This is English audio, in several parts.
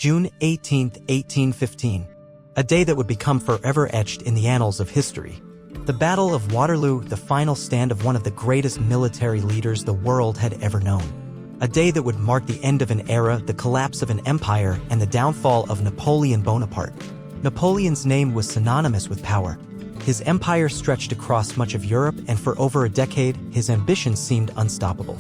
June 18, 1815, a day that would become forever etched in the annals of history. The Battle of Waterloo, the final stand of one of the greatest military leaders the world had ever known. A day that would mark the end of an era, the collapse of an empire, and the downfall of Napoleon Bonaparte. Napoleon's name was synonymous with power. His empire stretched across much of Europe, and for over a decade, his ambitions seemed unstoppable.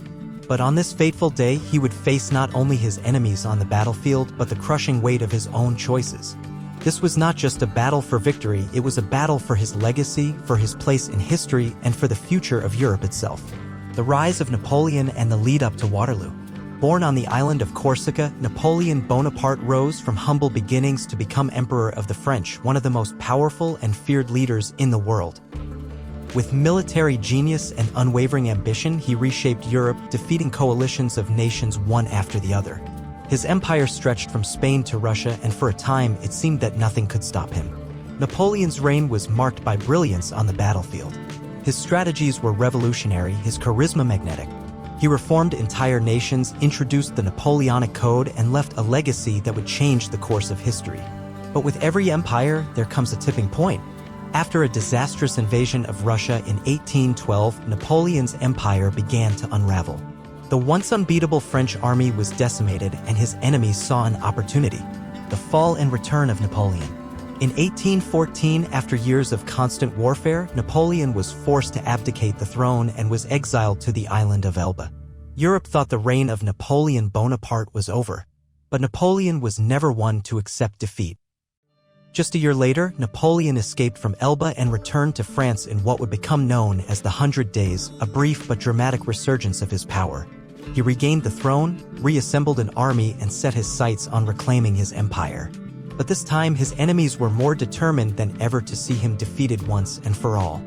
But on this fateful day, he would face not only his enemies on the battlefield, but the crushing weight of his own choices. This was not just a battle for victory, it was a battle for his legacy, for his place in history, and for the future of Europe itself. The rise of Napoleon and the lead-up to Waterloo. Born on the island of Corsica, Napoleon Bonaparte rose from humble beginnings to become Emperor of the French, one of the most powerful and feared leaders in the world. With military genius and unwavering ambition, he reshaped Europe, defeating coalitions of nations one after the other. His empire stretched from Spain to Russia, and for a time, it seemed that nothing could stop him. Napoleon's reign was marked by brilliance on the battlefield. His strategies were revolutionary, his charisma magnetic. He reformed entire nations, introduced the Napoleonic Code, and left a legacy that would change the course of history. But with every empire, there comes a tipping point. After a disastrous invasion of Russia in 1812, Napoleon's empire began to unravel. The once unbeatable French army was decimated, and his enemies saw an opportunity: the fall and return of Napoleon. In 1814, after years of constant warfare, Napoleon was forced to abdicate the throne and was exiled to the island of Elba. Europe thought the reign of Napoleon Bonaparte was over, but Napoleon was never one to accept defeat. Just a year later, Napoleon escaped from Elba and returned to France in what would become known as the 100 Days, a brief but dramatic resurgence of his power. He regained the throne, reassembled an army, and set his sights on reclaiming his empire. But this time, his enemies were more determined than ever to see him defeated once and for all.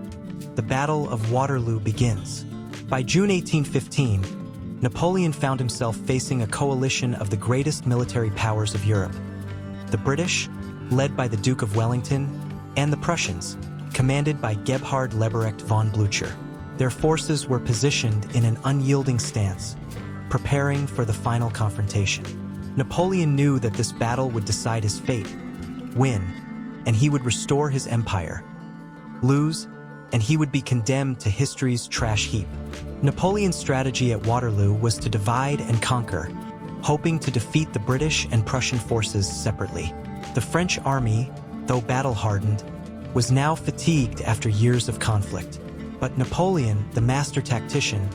The Battle of Waterloo begins. By June 1815, Napoleon found himself facing a coalition of the greatest military powers of Europe: the British, led by the Duke of Wellington, and the Prussians, commanded by Gebhard Leberecht von Blücher. Their forces were positioned in an unyielding stance, preparing for the final confrontation. Napoleon knew that this battle would decide his fate. Win, and he would restore his empire. Lose, and he would be condemned to history's trash heap. Napoleon's strategy at Waterloo was to divide and conquer, hoping to defeat the British and Prussian forces separately. The French army, though battle-hardened, was now fatigued after years of conflict. But Napoleon, the master tactician,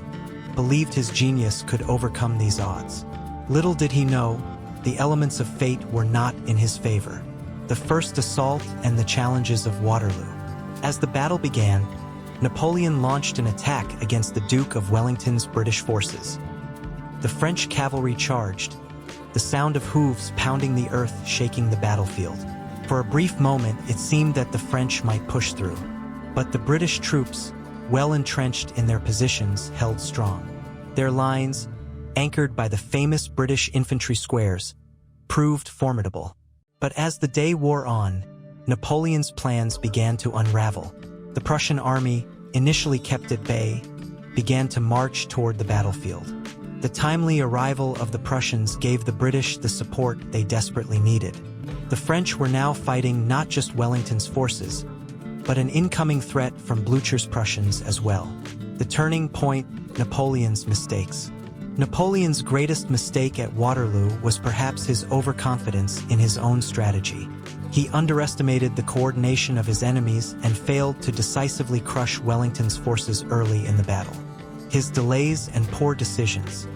believed his genius could overcome these odds. Little did he know, the elements of fate were not in his favor. The first assault and the challenges of Waterloo. As the battle began, Napoleon launched an attack against the Duke of Wellington's British forces. The French cavalry charged, the sound of hooves pounding the earth shaking the battlefield. For a brief moment, it seemed that the French might push through. But the British troops, well entrenched in their positions, held strong. Their lines, anchored by the famous British infantry squares, proved formidable. But as the day wore on, Napoleon's plans began to unravel. The Prussian army, initially kept at bay, began to march toward the battlefield. The timely arrival of the Prussians gave the British the support they desperately needed. The French were now fighting not just Wellington's forces, but an incoming threat from Blücher's Prussians as well. The turning point: Napoleon's mistakes. Napoleon's greatest mistake at Waterloo was perhaps his overconfidence in his own strategy. He underestimated the coordination of his enemies and failed to decisively crush Wellington's forces early in the battle. His delays and poor decisions,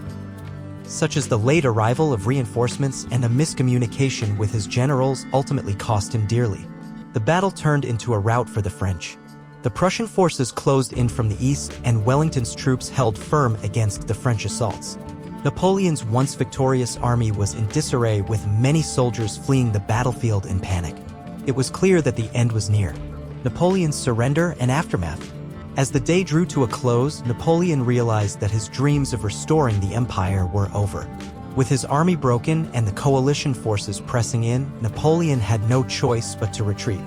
such as the late arrival of reinforcements and a miscommunication with his generals, ultimately cost him dearly. The battle turned into a rout for the French. The Prussian forces closed in from the east, and Wellington's troops held firm against the French assaults. Napoleon's once victorious army was in disarray, with many soldiers fleeing the battlefield in panic. It was clear that the end was near. Napoleon's surrender and aftermath. As the day drew to a close, Napoleon realized that his dreams of restoring the empire were over. With his army broken and the coalition forces pressing in, Napoleon had no choice but to retreat.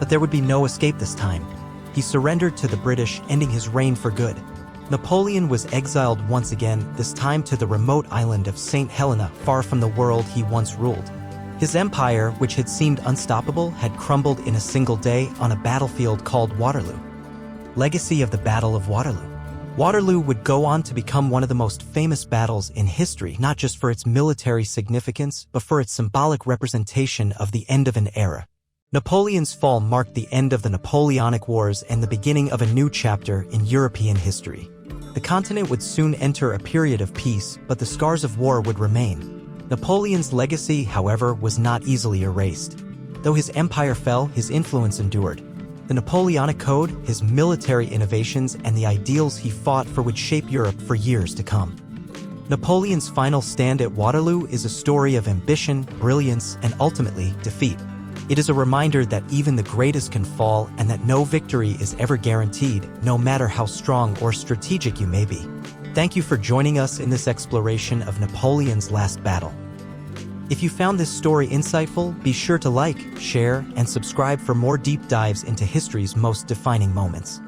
But there would be no escape this time. He surrendered to the British, ending his reign for good. Napoleon was exiled once again, this time to the remote island of St. Helena, far from the world he once ruled. His empire, which had seemed unstoppable, had crumbled in a single day on a battlefield called Waterloo. Legacy of the Battle of Waterloo. Waterloo would go on to become one of the most famous battles in history, not just for its military significance, but for its symbolic representation of the end of an era. Napoleon's fall marked the end of the Napoleonic Wars and the beginning of a new chapter in European history. The continent would soon enter a period of peace, but the scars of war would remain. Napoleon's legacy, however, was not easily erased. Though his empire fell, his influence endured. The Napoleonic Code, his military innovations, and the ideals he fought for would shape Europe for years to come. Napoleon's final stand at Waterloo is a story of ambition, brilliance, and ultimately, defeat. It is a reminder that even the greatest can fall and that no victory is ever guaranteed, no matter how strong or strategic you may be. Thank you for joining us in this exploration of Napoleon's last battle. If you found this story insightful, be sure to like, share, and subscribe for more deep dives into history's most defining moments.